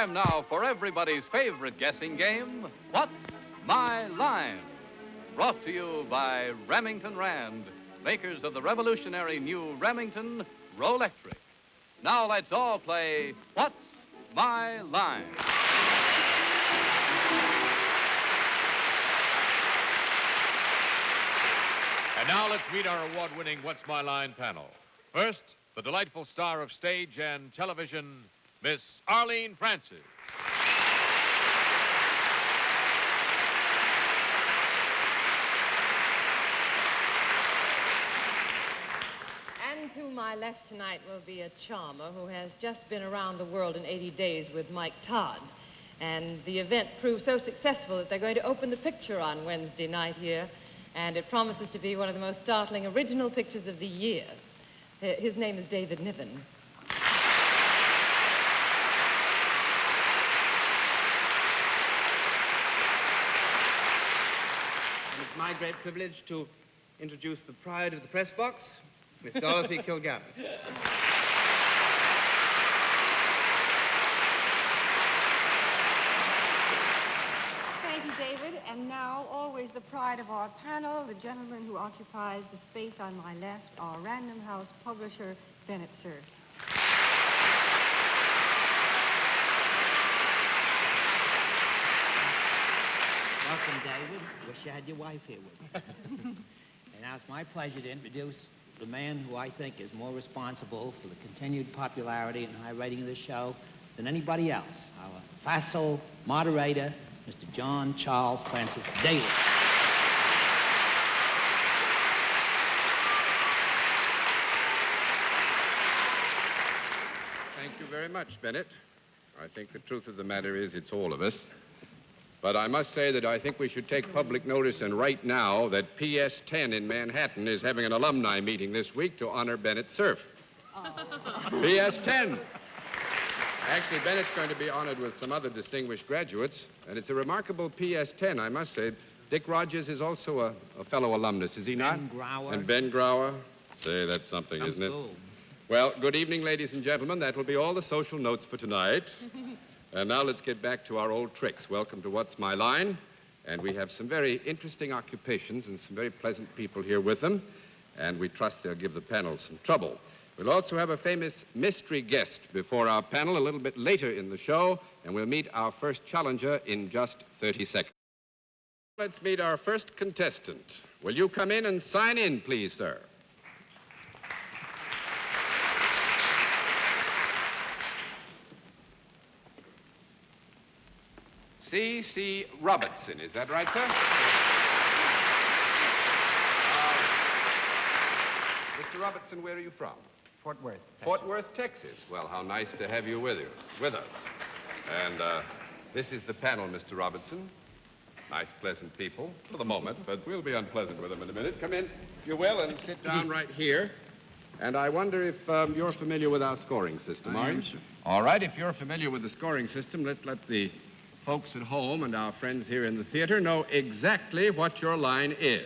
time now for everybody's favorite guessing game, What's My Line? Brought to you by Remington Rand, makers of the revolutionary new Remington Rolectric. Now let's all play What's My Line? And now let's meet our award-winning What's My Line panel. First, the delightful star of stage and television, Miss Arlene Francis. And to my left tonight will be a charmer who has just been around the world in 80 days with Mike Todd. And the event proved so successful that they're going to open the picture on Wednesday night here. And it promises to be one of the most startling original pictures of the year. His name is David Niven. And it's my great privilege to introduce the pride of the press box, Miss Dorothy Kilgallen. Thank you, David. And now, always the pride of our panel, the gentleman who occupies the space on my left, our Random House publisher, Bennett, Cerf. Welcome, David. Wish you had your wife here with you. And now it's my pleasure to introduce the man who I think is more responsible for the continued popularity and high rating of this show than anybody else, our facile moderator, Mr. John Charles Francis Daly. Thank you very much, Bennett. I think the truth of the matter is it's all of us. But I must say that I think we should take public notice and right now that PS 10 in Manhattan is having an alumni meeting this week to honor Bennett Cerf. PS 10. Actually, Bennett's going to be honored with some other distinguished graduates, and it's a remarkable PS 10, I must say. Dick Rogers is also a fellow alumnus, is he not? Ben Grauer. And Ben Grauer. Say, that's something, isn't it? Cool. Well, good evening, ladies and gentlemen. That will be all the social notes for tonight. And now let's get back to our old tricks. Welcome to What's My Line? And we have some very interesting occupations and some very pleasant people here with them. And we trust they'll give the panel some trouble. We'll also have a famous mystery guest before our panel a little bit later in the show. And we'll meet our first challenger in just 30 seconds. Let's meet our first contestant. Will you come in and sign in, please, sir? C.C. Robertson, is that right, sir? Mr. Robertson, where are you from? Fort Worth. Texas. Fort Worth, Texas. Well, how nice to have you with us. And this is the panel, Mr. Robertson. Nice, pleasant people for the moment, but we'll be unpleasant with them in a minute. Come in, if you will, and sit down right here. And I wonder if you're familiar with our scoring system, are you? Sir. All right, if you're familiar with the scoring system, let's let the folks at home and our friends here in the theater know exactly what your line is.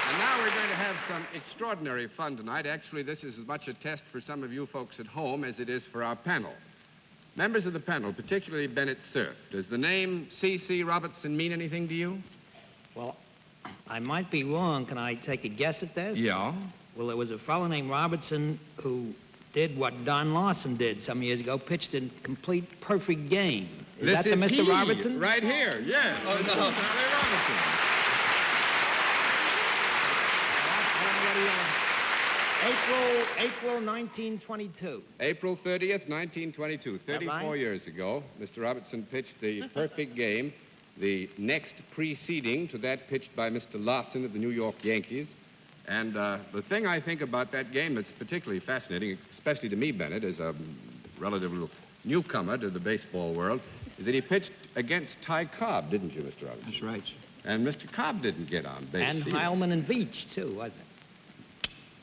And now we're going to have some extraordinary fun tonight. Actually, this is as much a test for some of you folks at home as it is for our panel. Members of the panel, particularly Bennett Cerf, does the name C.C. Robertson mean anything to you? Well, I might be wrong. Can I take a guess at this? Yeah. Well, there was a fellow named Robertson who did what Don Lawson did some years ago, pitched a complete perfect game. Is that the Mr. he, Robertson? Right here, yes. Oh, no. This is Charlie Robertson. April 1922. April 30th, 1922, 34 right? years ago, Mr. Robertson pitched the perfect game, the next preceding to that pitched by Mr. Lawson of the New York Yankees. And the thing I think about that game that's particularly fascinating, especially to me, Bennett, as a relative newcomer to the baseball world, is that he pitched against Ty Cobb, didn't you, Mr. Robertson? That's right. And Mr. Cobb didn't get on base. And either. Heilman and Veach, too, wasn't it?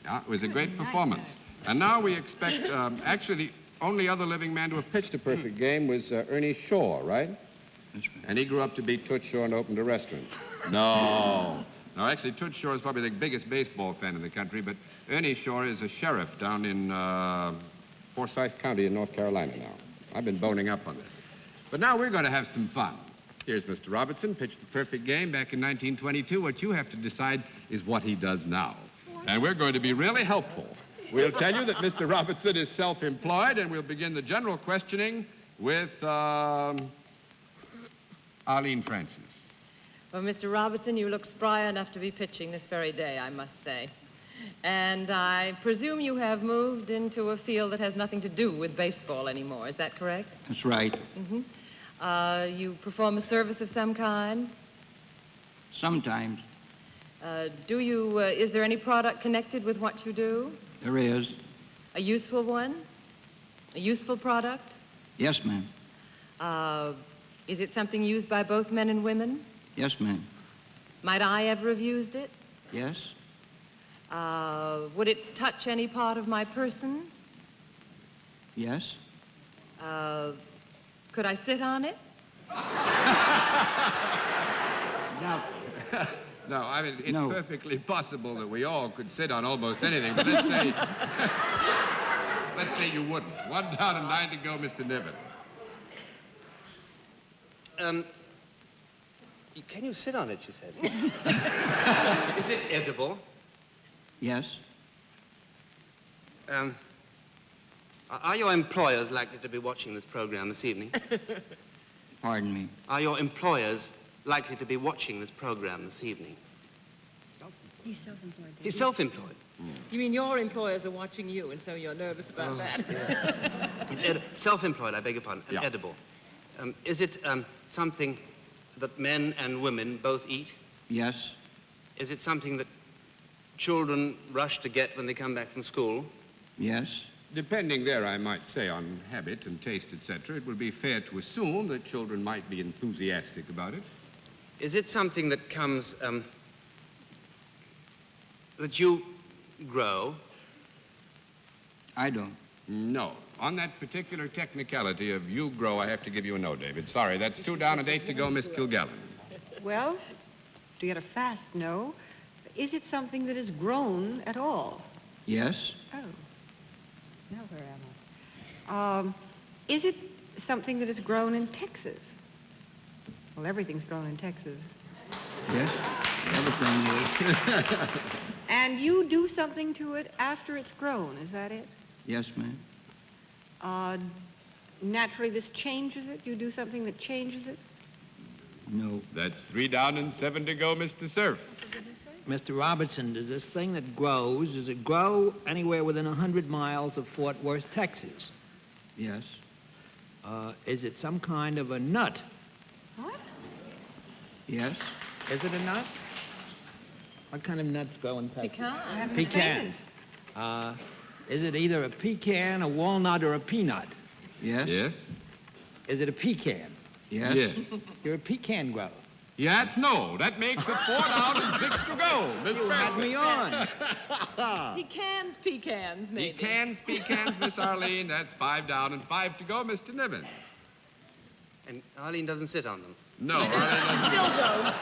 Yeah, it was a great performance. And now we expect, actually, the only other living man to have pitched a perfect game was Ernie Shaw, right? That's right. And he grew up to be Toots Shaw and opened a restaurant. No. No, actually, Toots Shore is probably the biggest baseball fan in the country, but Ernie Shore is a sheriff down in Forsyth County in North Carolina now. I've been boning up on it. But now we're going to have some fun. Here's Mr. Robertson, pitched the perfect game back in 1922. What you have to decide is what he does now. And we're going to be really helpful. We'll tell you that Mr. Robertson is self-employed, and we'll begin the general questioning with Arlene Francis. Well, Mr. Robertson, you look spry enough to be pitching this very day, I must say. And I presume you have moved into a field that has nothing to do with baseball anymore. Is that correct? That's right. Mm-hmm. You perform a service of some kind? Sometimes. Is there any product connected with what you do? There is. A useful one? A useful product? Yes, ma'am. Is it something used by both men and women? Yes, ma'am. Might I ever have used it? Yes. Would it touch any part of my person? Yes. Could I sit on it? No. No, I mean, it's No. perfectly possible that we all could sit on almost anything, but let's say you wouldn't. 1 down and 9 to go, Mr. Niven. Can you sit on it, she said? Is it edible? Yes. Are your employers likely to be watching this program this evening? Pardon me. Are your employers likely to be watching this program this evening? He's self-employed. He's self-employed. You mean your employers are watching you, and so you're nervous about that? Self-employed, I beg your pardon, and Yeah. edible. Is it something that men and women both eat? Yes. Is it something that children rush to get when they come back from school? Yes. Depending there, I might say, on habit and taste, etc., it would be fair to assume that children might be enthusiastic about it. Is it something that comes, that you grow? I don't. No. On that particular technicality of you grow, I have to give you a no, David. Sorry, that's 2 down and 8 to go, Miss Kilgallen. Well, to get a fast no, is it something that is grown at all? Yes. Oh. Now where am I? Is it something that is grown in Texas? Well, everything's grown in Texas. Yes. Everything is. And you do something to it after it's grown, is that it? Yes, ma'am. Naturally, this changes it? You do something that changes it? No. That's 3 down and 7 to go, Mr. Cerf. Mr. Robertson, does this thing that grows, does it grow anywhere within 100 miles of Fort Worth, Texas? Yes. Is it some kind of a nut? What? Yes. Is it a nut? What kind of nuts grow in Texas? Pecan. Pecan. Is it either a pecan, a walnut, or a peanut? Yes. Yes? Is it a pecan? Yes. Yes. You're a pecan grower. Yes, no. That makes it 4 down and 6 to go. Miss You had Francis. me on. Pecans, maybe. Pecans, Miss Arlene. That's 5 down and 5 to go, Mr. Niven. And Arlene doesn't sit on them. No, Arlene Still doesn't.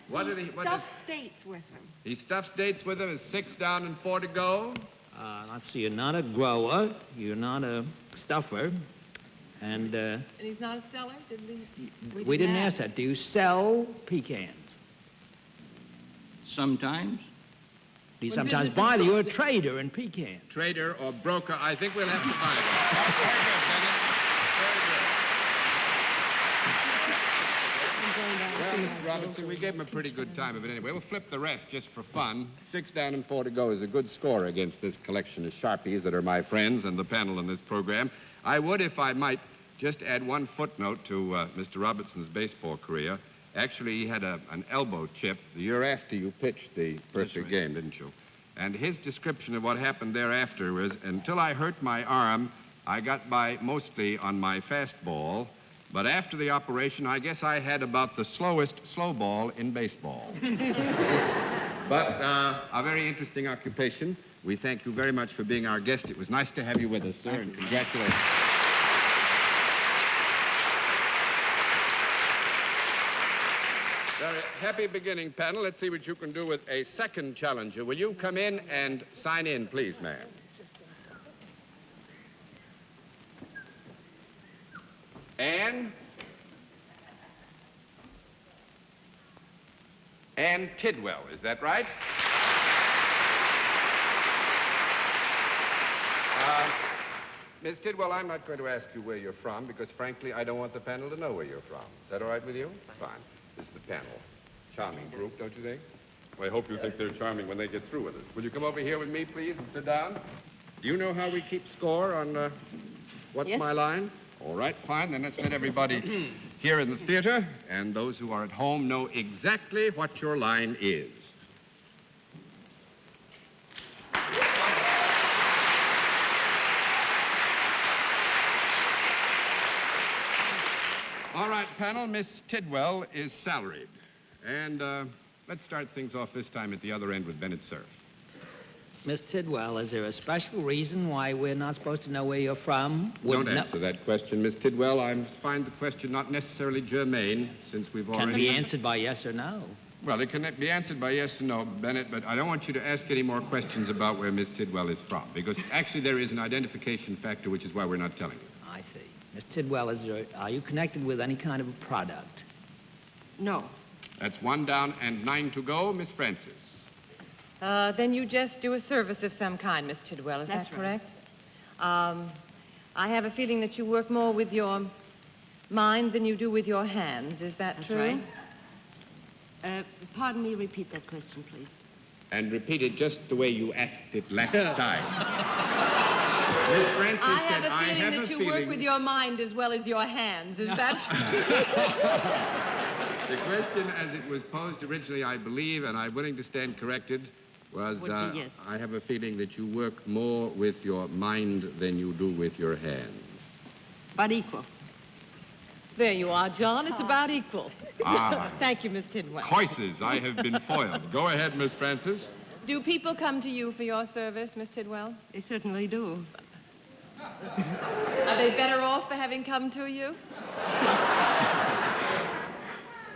What did he... What Stuffed dates with them. He stuffs dates with him. It's 6 down and 4 to go. Let's see, you're not a grower, you're not a stuffer, and And he's not a seller, didn't he? we didn't ask that. Do you sell pecans? Sometimes. Do you When sometimes business buy is them? You're a good. trader in pecans. Trader or broker, I think we'll have to buy one. Very good, Bennett. Well, Mr. Robinson, we gave him a pretty good time of it anyway. We'll flip the rest just for fun. 6 down and 4 to go is a good score against this collection of Sharpies that are my friends and the panel in this program. I would, if I might, just add one footnote to Mr. Robinson's baseball career. Actually, he had an elbow chip the year after you pitched the perfect game, didn't you? And his description of what happened thereafter was, until I hurt my arm, I got by mostly on my fastball. But after the operation, I guess I had about the slowest slow ball in baseball. But a very interesting occupation. We thank you very much for being our guest. It was nice to have you with us, sir, and congratulations. Very happy beginning, panel. Let's see what you can do with a second challenger. Will you come in and sign in, please, ma'am? Ann Tidwell, is that right? Miss Tidwell, I'm not going to ask you where you're from because, frankly, I don't want the panel to know where you're from. Is that all right with you? Fine. This is the panel. Charming group, don't you think? Well, I hope you think they're charming when they get through with us. Will you come over here with me, please, and sit down? Do you know how we keep score on What's My Line? All right, fine. Then let's let everybody here in the theater and those who are at home know exactly what your line is. All right, panel, Miss Tidwell is salaried. And let's start things off this time at the other end with Bennett Cerf. Miss Tidwell, is there a special reason why we're not supposed to know where you're from? Don't answer that question, Miss Tidwell. I find the question not necessarily germane, since we've already... Can be answered by yes or no. Well, it can be answered by yes or no, Bennett, but I don't want you to ask any more questions about where Miss Tidwell is from, because actually there is an identification factor, which is why we're not telling you. I see. Miss Tidwell, are you connected with any kind of a product? No. That's 1 down and 9 to go, Miss Francis. Then you just do a service of some kind, Miss Tidwell. Is That's that correct? I have a feeling that you work more with your mind than you do with your hands. Is that true? Right. Pardon me, repeat that question, please. And repeat it just the way you asked it last time. Miss Francis I said, have a feeling that you work with your mind as well as your hands. Is that true? The question, as it was posed originally, I believe, and I'm willing to stand corrected, was, Would be yes. I have a feeling that you work more with your mind than you do with your hands. But equal. There you are, John. It's about equal. Ah. Thank you, Miss Tidwell. Choices. I have been foiled. Go ahead, Miss Francis. Do people come to you for your service, Miss Tidwell? They certainly do. Are they better off for having come to you?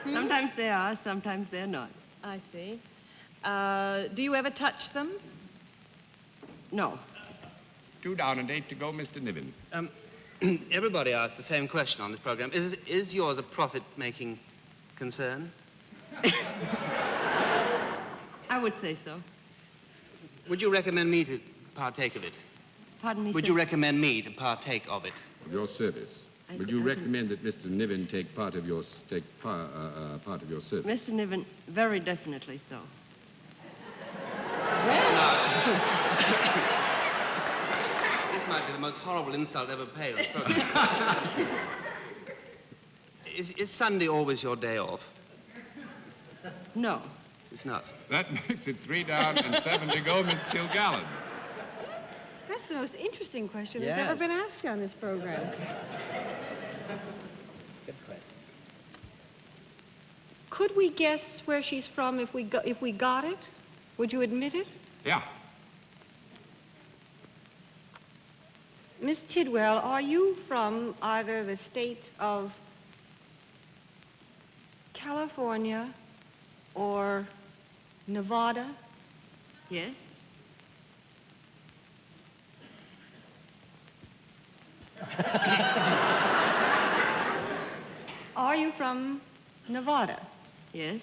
Sometimes they are, sometimes they're not. I see. Do you ever touch them? No. 2 down and 8 to go, Mr. Niven. Everybody asks the same question on this program. Is yours a profit-making concern? I would say so. Would you recommend me to partake of it? Pardon me, Would sir? you recommend me to partake of it? Of your service. Would you recommend that Mr. Niven take part of your service? Mr. Niven, very definitely so. This might be the most horrible insult ever paid on the program. Is Sunday always your day off? No. It's not. That makes it 3 down and 7 to go, Miss Kilgallen. That's the most interesting question Yes. that's ever been asked on this program. Good question. Could we guess where she's from if we got it? Would you admit it? Yeah. Miss Tidwell, are you from either the states of California or Nevada? Yes. Are you from Nevada? Yes.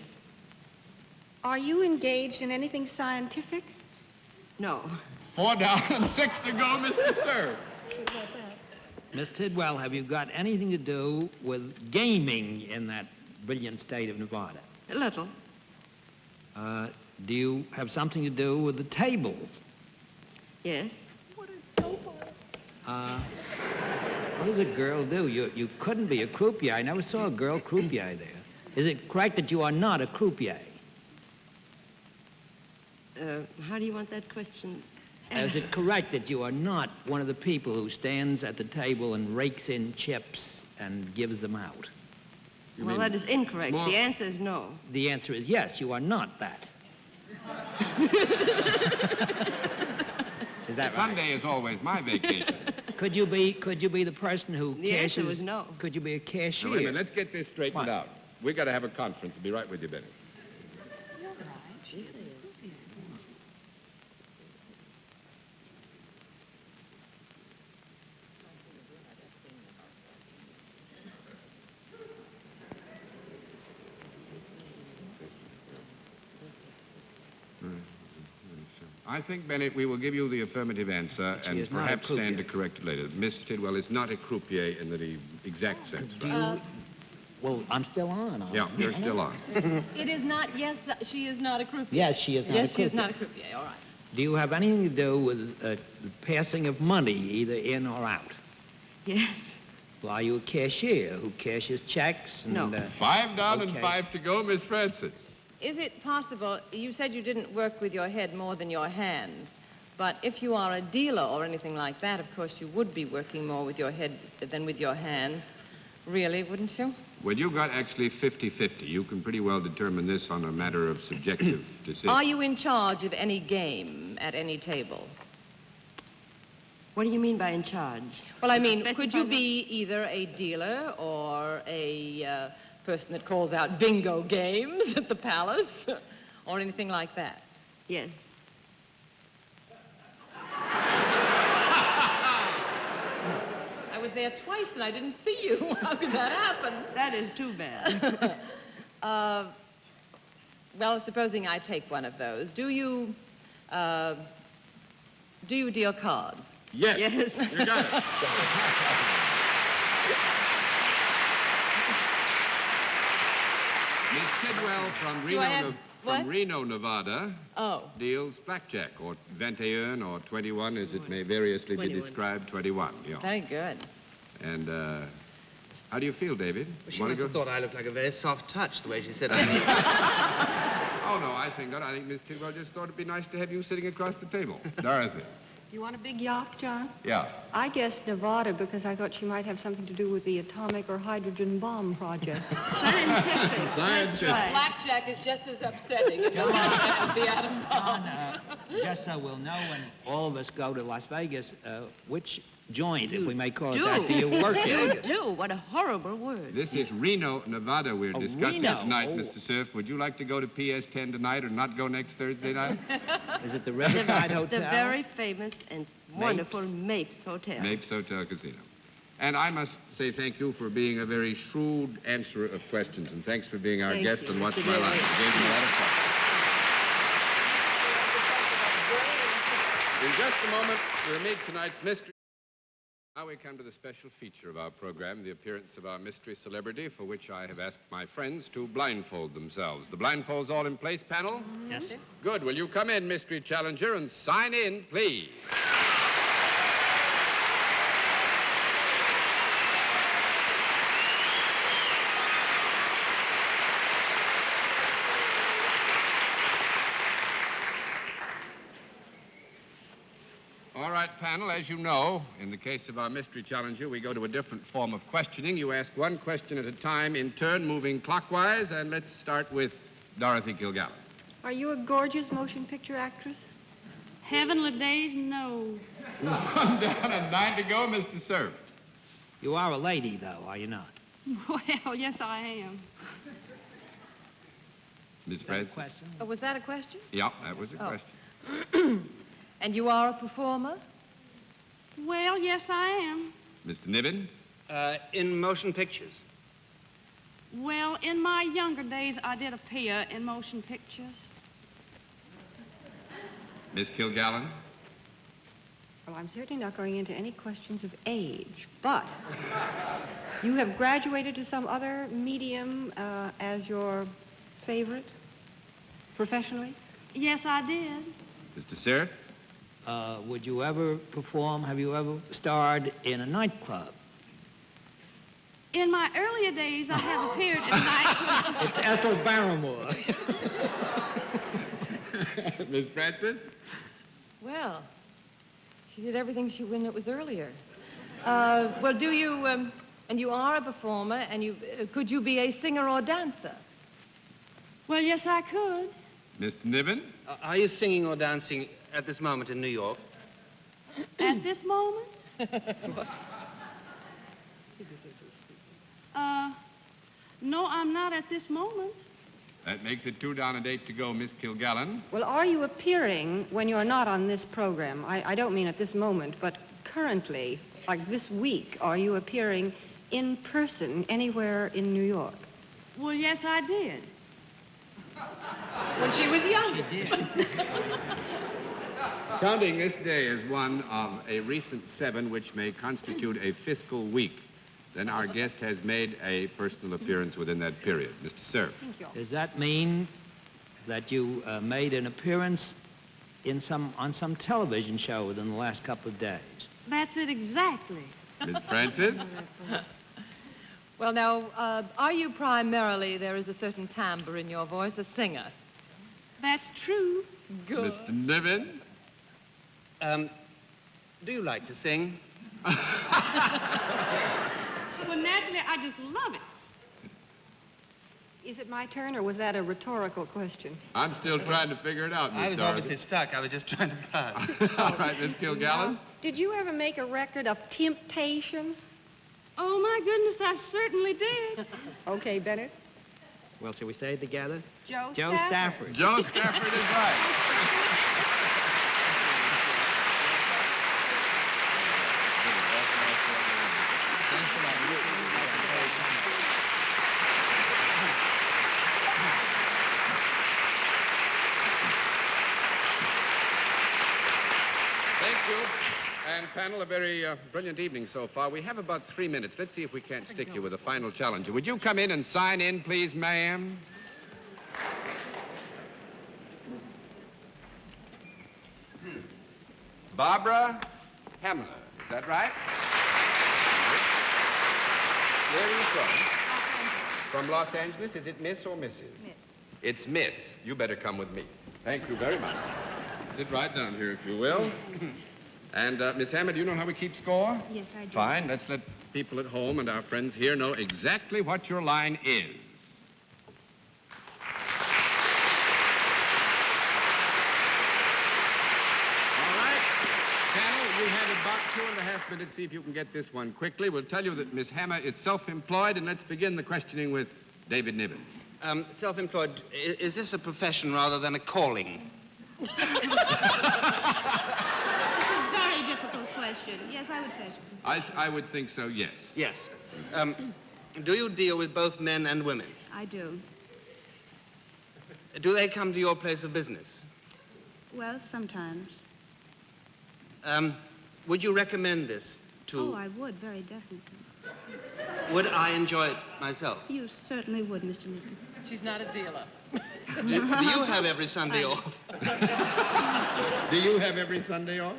Are you engaged in anything scientific? No. 4 down and 6 to go, Mr. Cerf. Miss Tidwell, have you got anything to do with gaming in that brilliant state of Nevada? A little. Do you have something to do with the tables? Yes. What does a girl do? You couldn't be a croupier. I never saw a girl croupier there. Is it correct that you are not a croupier? How do you want that question? Is it correct that you are not one of the people who stands at the table and rakes in chips and gives them out? Well, that is incorrect. more- The answer is no. The answer is yes, you are not that. Is that right? Sunday is always my vacation. Could you be the person who The cashes? answer was no. Could you be a cashier? Now, wait a minute. Let's get this straightened What? out. We got to have a conference. I'll be right with you, Bennett. I think, Bennett, we will give you the affirmative answer and perhaps stand to correct it later. Miss Tidwell is not a croupier in the exact sense. Right? Well, I'm still on. Yeah, you're still on. It is not, yes, she is not a croupier. Yes, she is not a croupier. Yes, she is not a croupier, all right. Do you have anything to do with the passing of money, either in or out? Yes. Well, are you a cashier who cashes checks? And, No. 5 down and 5 to go, Miss Francis. Is it possible, you said you didn't work with your head more than your hands, but if you are a dealer or anything like that, of course, you would be working more with your head than with your hands. Really, wouldn't you? Well, you got actually 50-50. You can pretty well determine this on a matter of subjective decision. Are you in charge of any game at any table? What do you mean by in charge? Well, I mean, could you be either a dealer or a person that calls out bingo games at the palace or anything like that? Yes. I was there twice and I didn't see you. How could that happen? That is too bad. Well, supposing I take one of those, do you deal cards? Yes. Yes. You got it. Miss Tidwell from Reno, Nevada, deals blackjack, or 21, or 21, as it may variously be described, 21. Yeah. Very good. And how do you feel, David? She must have thought I looked like a very soft touch, the way she said it. Oh, no, I think not. I think Miss Tidwell just thought it'd be nice to have you sitting across the table. Dorothy. You want a big yacht, John? Yeah. I guessed Nevada because I thought she might have something to do with the atomic or hydrogen bomb project. Scientific. That's right. Blackjack is just as upsetting as the atom bomb. Just so we'll know when all of us go to Las Vegas, which joint, if we may call it that, do you work in? Do. What a horrible word. This is Reno, Nevada we're discussing Reno. tonight, Mr. Cerf. Would you like to go to PS 10 tonight or not go next Thursday night? Is it the Riverside Hotel? The very famous and wonderful Mapes Hotel. Mapes Hotel Casino. And I must say thank you for being a very shrewd answerer of questions, and thanks for being our Thank guest you. on What's Mr. My Life. Daly. It gave me a lot of fun. In just a moment, we'll meet tonight's mystery. Now we come to the special feature of our program, the appearance of our mystery celebrity, for which I have asked my friends to blindfold themselves. The blindfolds all in place, panel? Yes, sir. Good. Will you come in, mystery challenger, and sign in, please? All right, panel, as you know, in the case of our mystery challenger, we go to a different form of questioning. You ask one question at a time in turn, moving clockwise, and let's start with Dorothy Kilgallen. Are you a gorgeous motion picture actress? Heavenly days, no. 1 down and 9 to go, Mr. Cerf. You are a lady, though, are you not? Well, yes, I am. Miss Is that a Fred? question? Oh, was that a question? Yeah, that was a Oh. question. And you are a performer? Well, yes, I am. Mr. Niven? In motion pictures. Well, in my younger days, I did appear in motion pictures. Miss Kilgallen? Well, I'm certainly not going into any questions of age, but you have graduated to some other medium as your favorite professionally? Yes, I did. Mr. Cerf? Would you ever perform, have you ever starred in a nightclub? In my earlier days, I have appeared in nightclubs. It's Ethel Barrymore. Miss Francis? Well, she did everything she when it was earlier. Well, do you, and you are a performer, and you, could you be a singer or dancer? Well, yes, I could. Mr. Niven? Are you singing or dancing at this moment in New York? At this moment? No, No, I'm not at this moment. That makes it 2 down and 8 to go, Miss Kilgallen. Well, are you appearing when you're not on this program? I don't mean at this moment, but currently, like this week, are you appearing in person anywhere in New York? Well, yes, I did. When she was younger. She did. Counting this day as one of a recent 7 which may constitute a fiscal week, then our guest has made a personal appearance within that period. Mr. Cerf. Thank you. Does that mean that you made an appearance on some television show within the last couple of days? That's it exactly. Miss Francis? Well, now, are you primarily, there is a certain timbre in your voice, a singer? That's true. Good. Mr. Niven? Do you like to sing? Well, naturally, I just love it. Is it my turn, or was that a rhetorical question? I'm still trying to figure it out, Miss I was Dorothy. obviously stuck. I was just trying to plan. All right, Miss Kilgallen. Did you ever make a record of temptation? Oh, my goodness, I certainly did. Okay, Bennett. Well, shall we say it together? Joe Stafford. Joe Stafford is right. Thank you. And, panel, a very brilliant evening so far. We have about 3 minutes. Let's see if we can't stick you with a final challenger. Would you come in and sign in, please, ma'am? Barbara Hamler. Is that right? Where are you from? From Los Angeles. Is it Miss or Mrs.? Miss. It's Miss. You better come with me. Thank you very much. Sit right down here, if you will. And, Miss Hammer, do you know how we keep score? Yes, I do. Fine. Let's let people at home and our friends here know exactly what your line is. All right. Panel, you have about 2.5 minutes. See if you can get this one quickly. We'll tell you that Miss Hammer is self-employed, and let's begin the questioning with David Niven. Self-employed, is this a profession rather than a calling? It's a very difficult question. Yes, I would say so. I would think so, yes. Yes. Do you deal with both men and women? I do. Do they come to your place of business? Well, sometimes. Would you recommend this to... Oh, I would, very definitely. Would I enjoy it myself? You certainly would, Mr. Niven. She's not a dealer. Do you have every Sunday off? Do you have every Sunday off?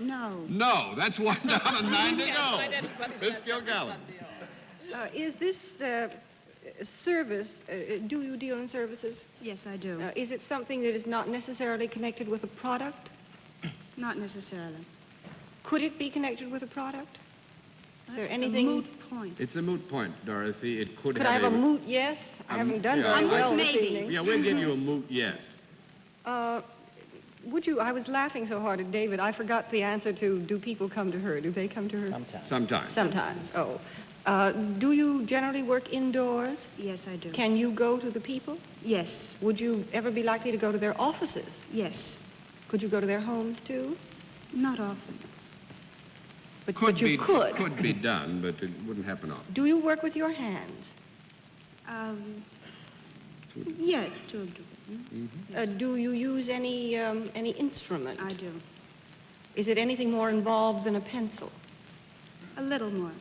No. No, that's 1 down and 9 to go. Miss Kilgallen. Is this service, do you deal in services? Yes, I do. Is it something that is not necessarily connected with a product? Not necessarily. Could it be connected with a product? Is there That's anything... a moot point. It's a moot point, Dorothy. It could Could I have a moot yes? I haven't done very well this maybe. evening. Yeah, we'll give you a moot yes. Would you... I was laughing so hard at David, I forgot the answer to do people come to her? Do they come to her? Sometimes. Sometimes, oh. Do you generally work indoors? Yes, I do. Can you go to the people? Yes. Would you ever be likely to go to their offices? Yes. Could you go to their homes, too? Not often. But you could. Could be done, but it wouldn't happen often. Do you work with your hands? Yes, to a degree. Do you use any instrument? I do. Is it anything more involved than a pencil? A little more.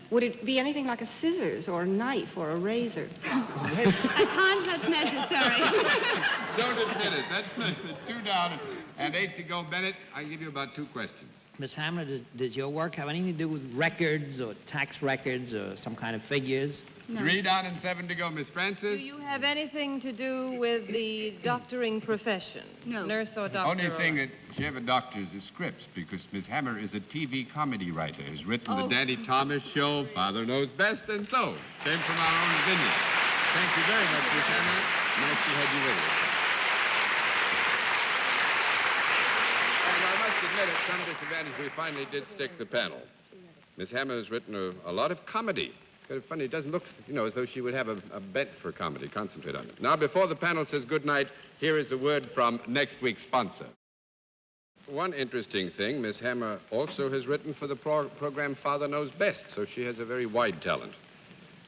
Would it be anything like a scissors or a knife or a razor? At times that's necessary. Don't admit it. That's 2 down and 8 to go. Bennett, I give you about 2 questions. Miss Hammer, does your work have anything to do with records or tax records or some kind of figures? No. 3 down and 7 to go, Miss Do Francis. you have anything to do with the doctoring profession? No. Nurse or The doctor? only thing that she ever doctors is scripts, because Miss Hammer is a TV comedy writer. Has written the Danny Thomas Show, Father Knows Best, and so came from our own vineyard. Thank you very much, Miss Hammer. Nice to have you with us. And I must admit, at some disadvantage, we finally did stick the panel. Miss Hammer has written a lot of comedy, Kind of funny. It doesn't look, as though she would have a bent for comedy. Concentrate on it. Now, before the panel says good night, here is a word from next week's sponsor. One interesting thing, Miss Hammer also has written for the program Father Knows Best, so she has a very wide talent.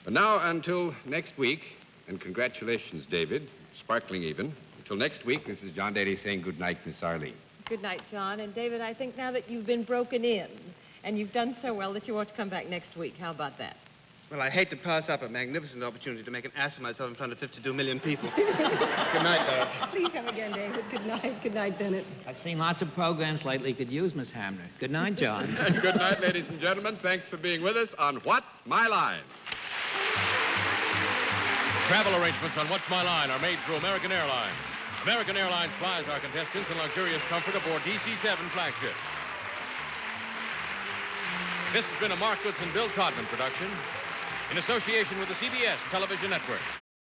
But now, until next week, and congratulations, David, sparkling even. Until next week, this is John Daly saying good night, Miss Arlene. Good night, John. And David, I think now that you've been broken in, and you've done so well that you ought to come back next week. How about that? Well, I hate to pass up a magnificent opportunity to make an ass of myself in front of 52 million people. Good night, Dorothy. Please come again, David. Good night. Good night, Bennett. I've seen lots of programs lately could use Miss Hamner. Good night, John. And good night, ladies and gentlemen. Thanks for being with us on What's My Line? Travel arrangements on What's My Line are made through American Airlines. American Airlines flies our contestants in luxurious comfort aboard DC-7 flagships. This has been a Mark Goodson, Bill Todman production in association with the CBS Television Network.